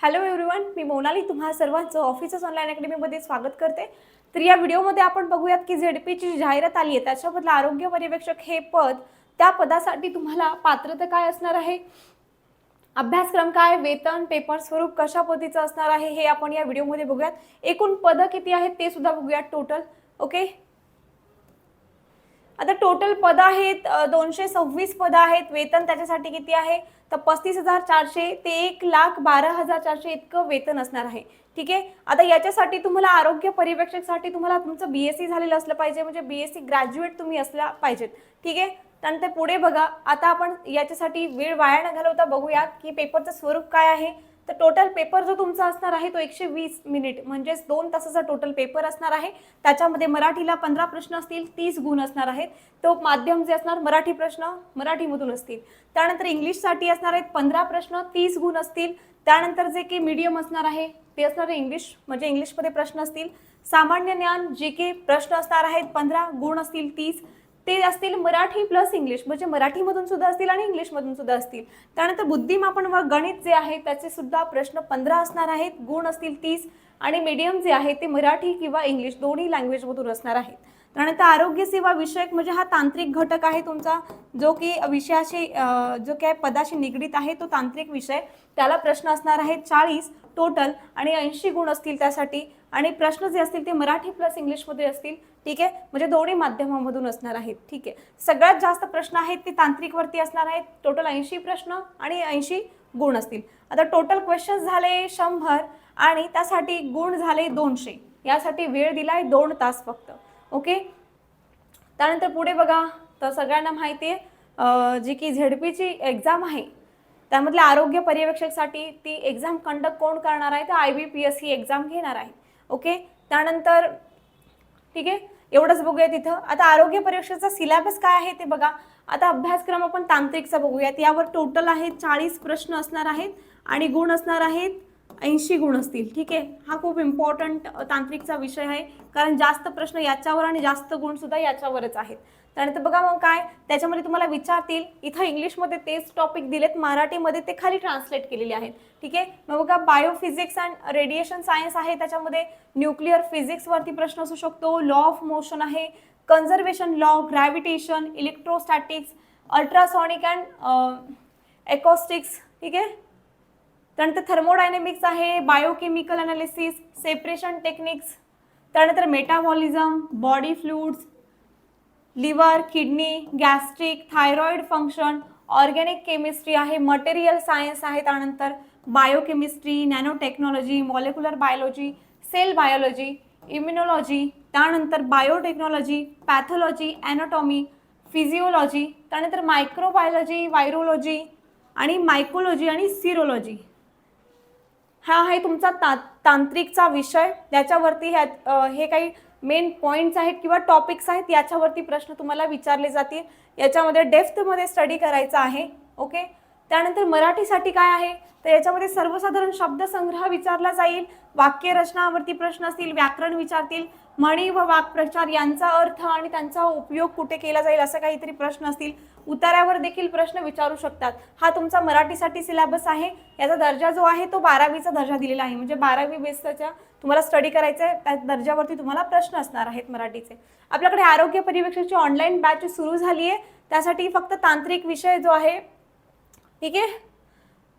Hello everyone, मी मोनाली तुम्हा सर्वांचं officers online अकॅडमीमध्ये स्वागत करते. तर या व्हिडिओमध्ये आपण बघूयात की झेडपीची जी जाहिरात आली आहे त्याच्याबद्दल आरोग्य पर्यवेक्षक हे पद, त्या पदासाठी तुम्हाला पात्रता काय असणार आहे, अभ्यासक्रम काय, वेतन, पेपर स्वरूप कशा पद्धतीचं असणार आहे हे आपण या व्हिडिओमध्ये बघूयात. एकूण पदं किती आहेत ते सुद्धा बघूयात टोटल. ओके, आता टोटल पद आहेत 226 पदं आहेत. वेतन त्याच्यासाठी किती आहे तर 35,400 ते 1,12,400 इतकं वेतन असणार आहे. ठीक आहे. आता याच्यासाठी तुम्हाला आरोग्य पर्यवेक्षकसाठी तुम्हाला तुमचं BSc झालेलं असलं पाहिजे, म्हणजे BSc ग्रॅज्युएट तुम्ही असला पाहिजेत. ठीक आहे. त्यानंतर पुढे बघा, आता आपण याच्यासाठी वेळ वाया न घालवता बघूयात की पेपरचं स्वरूप काय आहे. तर टोटल पेपर जो तुमचा असणार आहे तो 120 मिनिट म्हणजेच 2 तासाचा टोटल पेपर असणार आहे. त्याच्यामध्ये मराठीला 15 प्रश्न असतील, 30 गुण असणार आहेत. तो माध्यम जे असणार मराठी प्रश्न मराठीमधून असतील. त्यानंतर इंग्लिशसाठी असणार आहेत 15 प्रश्न, 30 गुण असतील. त्यानंतर जे की मीडियम असणार आहे ते असणार आहे इंग्लिश, म्हणजे इंग्लिशमध्ये प्रश्न असतील. सामान्य ज्ञान GK प्रश्न असणार आहेत 15 गुण असतील 30. ते असतील मराठी प्लस इंग्लिश, म्हणजे मराठीमधून सुद्धा असतील आणि इंग्लिशमधून सुद्धा असतील. त्यानंतर बुद्धिमापन व गणित जे आहे त्याचे सुद्धा प्रश्न 15 असणार आहेत, गुण असतील 30. आणि मीडियम जे आहे ते मराठी किंवा इंग्लिश दोन्ही लँग्वेजमधून असणार आहेत. त्यानंतर आरोग्य सेवा विषयक म्हणजे हा तांत्रिक घटक आहे तुमचा, जो की विषयाशी जो काय पदाशी निगडीत आहे तो तांत्रिक विषय. त्याला प्रश्न असणार आहेत 40 टोटल आणि 80 गुण असतील त्यासाठी. आणि प्रश्न जे असतील ते मराठी प्लस इंग्लिशमध्ये असतील. ठीक आहे, म्हणजे दोन्ही माध्यमांमधून असणार आहेत. ठीक आहे, सगळ्यात जास्त प्रश्न आहेत ते तांत्रिकवरती असणार आहेत. टोटल 80 प्रश्न आणि 80 गुण असतील. आता टोटल क्वेश्चन्स झाले 100 आणि त्यासाठी गुण झाले 200. यासाठी वेळ दिलाय 2 तास फक्त. ओके, त्यानंतर पुढे बघा, तर सगळ्यांना माहिती आहे जी की झेडपीची एक्झाम आहे त्यामधल्या आरोग्य पर्यवेक्षकसाठी ती एक्झाम कंडक्ट कोण करणार आहे तर IBPS ही एक्झाम घेणार आहे. ओके, त्यानंतर ठीक आहे, एवढंच बघूया तिथं. आता आरोग्य पर्यवेक्षकाचा सिलेबस काय आहे ते बघा. आता अभ्यासक्रम आपण तांत्रिकचा बघूयात. यावर टोटल आहेत 40 प्रश्न असणार आहेत आणि गुण असणार आहेत 80 गुण असतील. ठीक आहे, हा खूप इम्पॉर्टंट तांत्रिकचा विषय आहे, कारण जास्त प्रश्न याच्यावर आणि जास्त गुण सुद्धा याच्यावरच आहेत. त्यानंतर बघा मग काय त्याच्यामध्ये तुम्हाला विचारतील, इथं इंग्लिशमध्ये तेच टॉपिक दिलेत, मराठीमध्ये ते खाली ट्रान्सलेट केलेले आहेत. ठीक आहे, मग बघा बायोफिजिक्स अँड रेडिएशन सायन्स आहे, त्याच्यामध्ये न्यूक्लिअर फिजिक्सवरती प्रश्न असू शकतो, लॉ ऑफ मोशन आहे, conservation law, gravitation, electrostatics, ultrasonic and acoustics. ठीक आहे, त्यानंतर थर्मोडायनेमिक्स आहे, बायोकेमिकल अनालिसिस, सेपरेशन टेक्निक्स, त्यानंतर metabolism, body fluids, liver, kidney, gastric, thyroid function, organic chemistry आहे, मटेरियल सायन्स आहे, त्यानंतर biochemistry, nano technology, molecular biology, cell biology, immunology, त्यानंतर biotechnology, pathology, anatomy, physiology, त्यानंतर मायक्रोबायोलॉजी, व्हायरोलॉजी आणि mycology आणि सिरोलॉजी. हा आहे तुमचा तांत्रिकचा विषय. त्याच्यावरती हे काही मेन पॉईंट्स आहेत किंवा टॉपिक्स आहेत, याच्यावरती प्रश्न तुम्हाला विचारले जातील. याच्यामध्ये डेप्थमध्ये स्टडी करायचा आहे. ओके, त्यानंतर मराठीसाठी काय आहे तर याच्यामध्ये सर्वसाधारण शब्दसंग्रह विचारला जाईल, वाक्यरचनावरती प्रश्न असतील, व्याकरण विचारतील, म्हणी व वाक्प्रचार यांचा अर्थ आणि त्यांचा उपयोग कुठे केला जाईल असं काहीतरी प्रश्न असतील. उतार्यावर देखील प्रश्न विचारू शकतात. हा तुमचा मराठीसाठी सिलेबस आहे. याचा दर्जा जो आहे तो 12वीचा दर्जा दिलेला आहे, म्हणजे 12वी बेसच्या तुम्हाला स्टडी करायचं आहे, त्या दर्जावरती तुम्हाला प्रश्न असणार आहेत मराठीचे. आपल्याकडे आरोग्य पर्यवेक्षकाची ऑनलाईन बॅच सुरू झाली आहे. त्यासाठी फक्त तांत्रिक विषय जो आहे, ठीक आहे,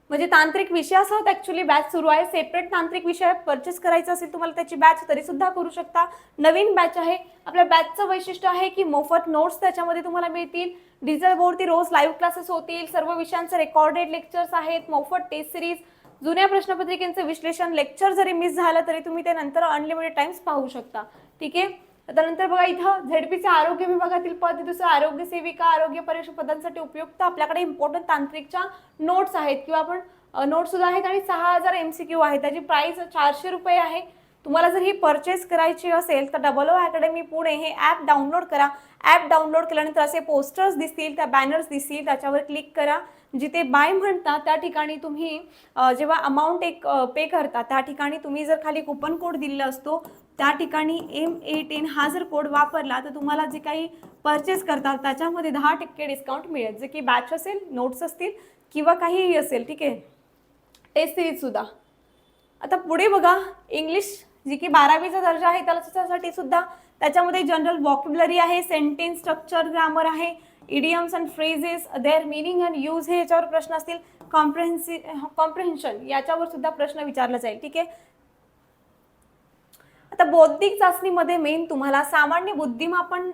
म्हणजे तांत्रिक विषयासह ॲक्च्युली बॅच सुरू आहे. सेपरेट तांत्रिक विषय परचेस करायचा असेल तुम्हाला त्याची बॅच तरी सुद्धा करू शकता. नवीन बॅच आहे. आपल्या बॅचचं वैशिष्ट्य आहे की मोफत नोट्स त्याच्यामध्ये तुम्हाला मिळतील, डिजिटल बोर्डवरती रोज लाईव्ह क्लासेस होतील, सर्व विषयांचे रेकॉर्डेड लेक्चर्स आहेत, मोफत टेस्ट सिरीज, जुन्या प्रश्नपत्रिकेचं विश्लेषण, लेक्चर जरी मिस झालं तरी तुम्ही ते नंतर अनलिमिटेड टाइम्स पाहू शकता. ठीक आहे, त्यानंतर बघा इथं झेडपीचे आरोग्य विभागातील पद, दुसरं आरोग्य सेविका, आरोग्य पर्यवेक्षक पदांसाठी उपयुक्त आपल्याकडे इम्पॉर्टंट तांत्रिकच्या नोट्स आहेत किंवा आपण नोट्स सुद्धा आहेत आणि 6000 MCQ आहे. त्याची प्राइस 400 रुपये आहे. तुम्हाला जर ही परचेस करायची असेल तर डबल ओ अकॅडमी पुणे हे ॲप डाउनलोड करा. ॲप डाउनलोड केल्यानंतर असे पोस्टर्स दिसतील, त्या बॅनर्स दिसतील, त्याच्यावर क्लिक करा. जिथे बाय म्हणता त्या ठिकाणी तुम्ही जेव्हा अमाऊंट पे करता त्या ठिकाणी तुम्ही जर खाली कुपन कोड दिलेला असतो त्या ठिकाणी MA10 हा जर कोड वापरला तर तुम्हाला जे काही परचेस करतात त्याच्यामध्ये 10% डिस्काउंट मिळेल, जे की बॅच असेल, नोट्स असतील किंवा काहीही असेल. ठीक आहे, टेस्ट सिरीज सुद्धा. आता पुढे बघा, इंग्लिश जी की 12वीचा दर्जा आहे त्याच्यासाठी सुद्धा त्याच्यामध्ये जनरल वॉकॅब्युलरी आहे, सेंटेन्स स्ट्रक्चर, ग्रामर आहे, idioms and phrases, their meaning and use हे याच्यावर प्रश्न असतील, कॉम्प्रिहेन्शन याच्यावर सुद्धा प्रश्न विचारला जाईल. ठीक आहे. आता बौद्धिक चाचणीमध्ये मेन तुम्हाला सामान्य बुद्धिमापन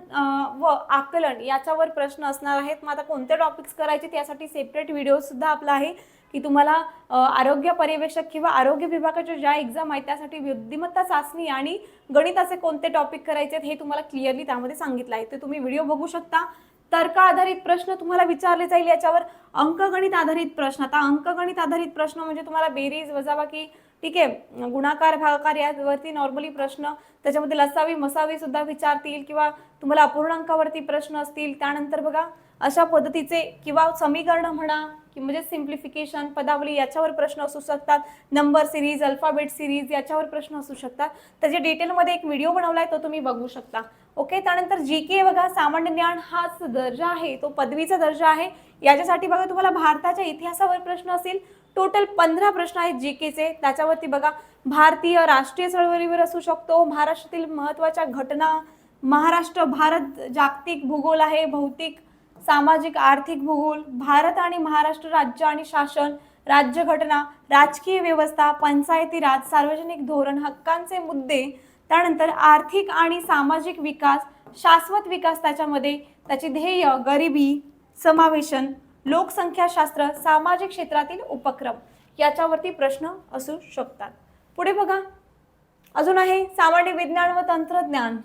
व आकलन याच्यावर प्रश्न असणार आहेत. मग आता कोणते टॉपिक्स करायचे त्यासाठी सेपरेट व्हिडिओ सुद्धा आपला आहे की तुम्हाला आरोग्य पर्यवेक्षक किंवा आरोग्य विभागाच्या ज्या एक्झाम आहेत त्यासाठी बुद्धिमत्ता चाचणी आणि गणिताचे कोणते टॉपिक करायचे हे तुम्हाला क्लिअरली त्यामध्ये सांगितलं आहे. ते तुम्ही व्हिडिओ बघू शकता. तर्क आधारित प्रश्न तुम्हाला विचारले जाईल याच्यावर. अंकगणित आधारित प्रश्न, आता अंकगणित आधारित प्रश्न म्हणजे तुम्हाला बेरीज वजाबाकी, ठीक आहे, गुणाकार भागाकार यावरती नॉर्मली प्रश्न, त्याच्यामध्ये लसावी मसावी सुद्धा विचारतील किंवा तुम्हाला अपूर्णांकावरती प्रश्न असतील. त्यानंतर बघा अशा पद्धतीचे किंवा समीकरण म्हणा की म्हणजे सिम्प्लिफिकेशन, पदावली याच्यावर प्रश्न असू शकतात. नंबर सिरीज, अल्फाबेट सिरीज याच्यावर प्रश्न असू शकतात. त्याच्या डिटेलमध्ये एक व्हिडिओ बनवलाय तो तुम्ही बघू शकता. ओके. त्यानंतर जीके बघा, सामान्य ज्ञान हाच दर्जा आहे, तो पदवीचा दर्जा आहे. याच्यासाठी बघा तुम्हाला भारताच्या इतिहासावर प्रश्न असतील. टोटल 15 प्रश्न आहेत जीकेचे. त्याच्यावरती बघा भारतीय राष्ट्रीय चळवळीवर असू शकतो, महाराष्ट्रातील महत्त्वाच्या घटना, महाराष्ट्र भारत जागतिक भूगोल आहे, भौतिक सामाजिक आर्थिक भूगोल, भारत आणि महाराष्ट्र राज्य आणि शासन, राज्यघटना, राजकीय व्यवस्था, पंचायती राज, सार्वजनिक धोरण, हक्कांचे मुद्दे, त्यानंतर आर्थिक आणि सामाजिक विकास, शाश्वत विकास, त्याच्यामध्ये त्याची ध्येय, गरिबी समावेशन, लोकसंख्याशास्त्र, सामाजिक क्षेत्रातील उपक्रम याच्यावरती प्रश्न असू शकतात. पुढे बघा अजून आहे सामान्य विज्ञान व तंत्रज्ञान.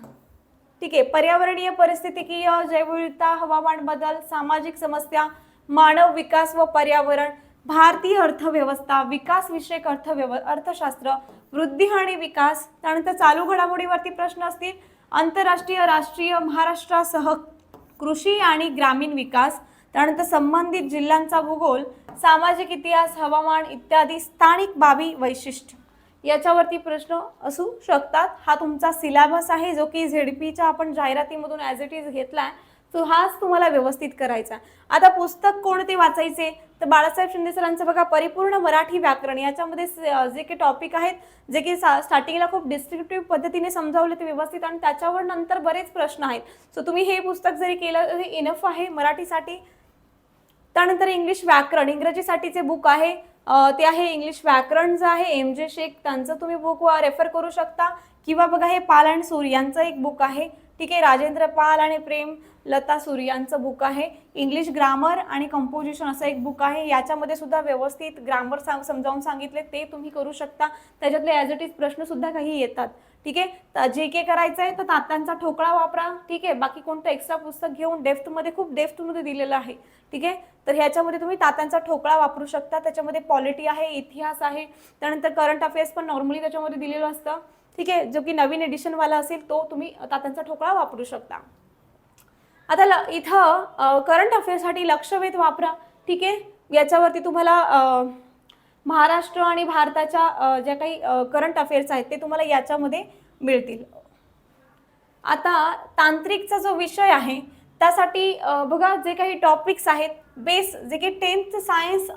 ठीक आहे. पर्यावरणीय परिस्थितिकीय, जैवविविधता, हवामान बदल, सामाजिक समस्या, मानव विकास व पर्यावरण, भारतीय अर्थव्यवस्था, विकास विषयक अर्थशास्त्र, वृद्धी आणि विकास. त्यानंतर चालू घडामोडीवरती प्रश्न असतील. आंतरराष्ट्रीय, राष्ट्रीय, महाराष्ट्रासह कृषी आणि ग्रामीण विकास, त्यानंतर संबंधित जिल्ह्यांचा भूगोल, सामाजिक इतिहास, हवामान इत्यादी, स्थानिक बाबी वैशिष्ट्य याच्यावरती प्रश्न असू शकतात. हा तुमचा सिलेबस आहे जो की झेडपीच्या आपण जाहिरातीमधून ॲज इट इज घेतलाय. सो हाच तुम्हाला व्यवस्थित करायचा. आता पुस्तक कोणते वाचायचे तर बाळासाहेब शिंदे सरांचं बघा परिपूर्ण मराठी व्याकरण. याच्यामध्ये जे काही टॉपिक आहेत जे की स्टार्टिंगला खूप डिस्क्रिप्टिव्ह पद्धतीने समजावले ते व्यवस्थित आणि त्याच्यावर नंतर बरेच प्रश्न आहेत. सो तुम्ही हे पुस्तक जरी केलं तरी इनफ आहे मराठीसाठी. त्यानंतर इंग्लिश व्याकरण, इंग्रजीसाठीचे बुक आहे ते आहे इंग्लिश व्याकरण जे आहे एम.जे. शेख, त्यांचं तुम्ही बुक रेफर करू शकता. किंवा बघा हे पाल अँड सूर यांचं एक बुक आहे. ठीक आहे. राजेंद्र पाल आणि प्रेम लता सूर यांचं बुक आहे. इंग्लिश ग्रामर आणि कंपोजिशन असं एक बुक आहे. याच्यामध्ये सुद्धा व्यवस्थित ग्रामर समजावून सांगितले ते तुम्ही करू शकता. त्याच्यातले ॲज इट इज प्रश्न सुद्धा काही येतात. ठीक आहे. जे के करायचं आहे तर तात्यांचा ठोकळा वापरा. ठीक आहे. बाकी कोणतं एक्स्ट्रा पुस्तक घेऊन डेप्थमध्ये खूप डेप्थमध्ये दिलेलं आहे. ठीक आहे. तर ह्याच्यामध्ये तुम्ही तात्यांचा ठोकळा वापरू शकता. त्याच्यामध्ये पॉलिटी आहे, इतिहास आहे, त्यानंतर करंट अफेअर्स पण नॉर्मली त्याच्यामध्ये दिलेलं असतं. ठीक आहे. जो की नवीन एडिशनवाला असेल तो तुम्ही तात्यांचा ठोकळा वापरू शकता. आता इथं करंट अफेअर्ससाठी लक्षवेध वापरा. ठीक आहे. याच्यावरती तुम्हाला महाराष्ट्र आणि भारताच्या ज्या काही करंट अफेअर्स आहेत ते तुम्हाला याच्यामध्ये मिळतील. आता तांत्रिकचा जो विषय आहे त्यासाठी बघा जे काही टॉपिक्स आहेत बेस जे की 10th सायन्स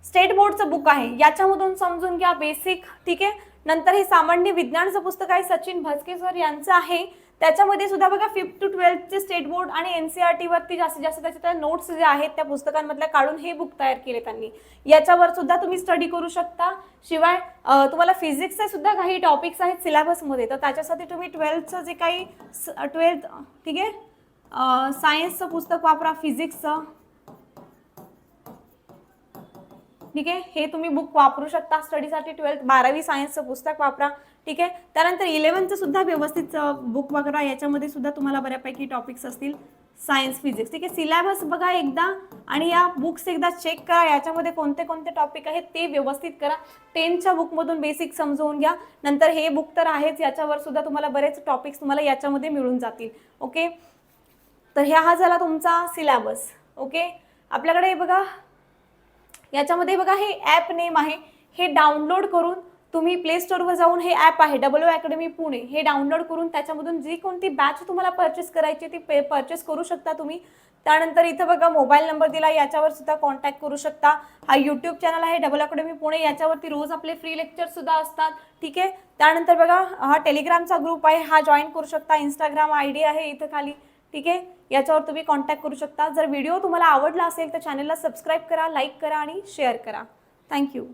स्टेट बोर्डचं बुक आहे याच्यामधून समजून घ्या बेसिक. ठीक आहे. नंतर हे सामान्य विज्ञानचं पुस्तक आहे सचिन भस्के सर यांचं आहे. त्याच्यामध्ये सुद्धा बघा 5th to 12th चे स्टेट बोर्ड आणि NCERT वरती जास्तीत जास्त त्याच्या नोट्स जे आहेत त्या पुस्तकांमधल्या काढून हे बुक तयार केले त्यांनी. याच्यावर सुद्धा तुम्ही स्टडी करू शकता. शिवाय तुम्हाला फिजिक्सचे सुद्धा काही टॉपिक्स आहेत सिलेबसमध्ये तर त्याच्यासाठी तुम्ही 12thचं जे काही 12th ठीक आहे सायन्सचं पुस्तक वापरा, फिजिक्सचं. ठीक आहे. हे तुम्ही बुक वापरू शकता स्टडीसाठी. 12वी सायन्सचं पुस्तक वापरा. ठीक आहे. त्यानंतर 11th सुद्धा व्यवस्थित बुक वगैरे याच्यामध्ये सुद्धा तुम्हाला बऱ्यापैकी टॉपिक्स असतील सायन्स फिजिक्स. ठीक आहे. सिलेबस बघा एकदा आणि या बुक्स एकदा चेक करा. याच्यामध्ये कोणते कोणते टॉपिक आहेत ते व्यवस्थित करा. 10च्या बुकमधून बेसिक समजवून घ्या. नंतर हे बुक तर आहेच याच्यावर सुद्धा तुम्हाला बरेच टॉपिक्स तुम्हाला याच्यामध्ये मिळून जातील. ओके. तर हा झाला तुमचा सिलेबस. ओके. आपल्याकडे बघा याच्यामध्ये बघा हे ॲप नेम आहे. हे डाउनलोड करून तुम्ही प्ले स्टोअरवर जाऊन हे ॲप आहे डब्ल्यू अकॅडमी पुणे हे डाउनलोड करून त्याच्यामधून जी कोणती बॅच तुम्हाला परचेस करायची ती परचेस करू शकता तुम्ही. त्यानंतर इथं बघा मोबाईल नंबर दिला, याच्यावर सुद्धा कॉन्टॅक्ट करू शकता. हा यूट्यूब चॅनल आहे डब्ल्यू अकॅडमी पुणे, याच्यावरती रोज आपले फ्री लेक्चर सुद्धा असतात. ठीक आहे. त्यानंतर बघा हा टेलिग्रामचा ग्रुप आहे, हा जॉईन करू शकता. इंस्टाग्राम ID आहे इथं खाली. ठीक आहे. याच्यावर तुम्ही कॉन्टॅक्ट करू शकता. जर व्हिडिओ तुम्हाला आवडला असेल तर चॅनलला सबस्क्राईब करा, लाईक करा आणि शेअर करा. थँक्यू.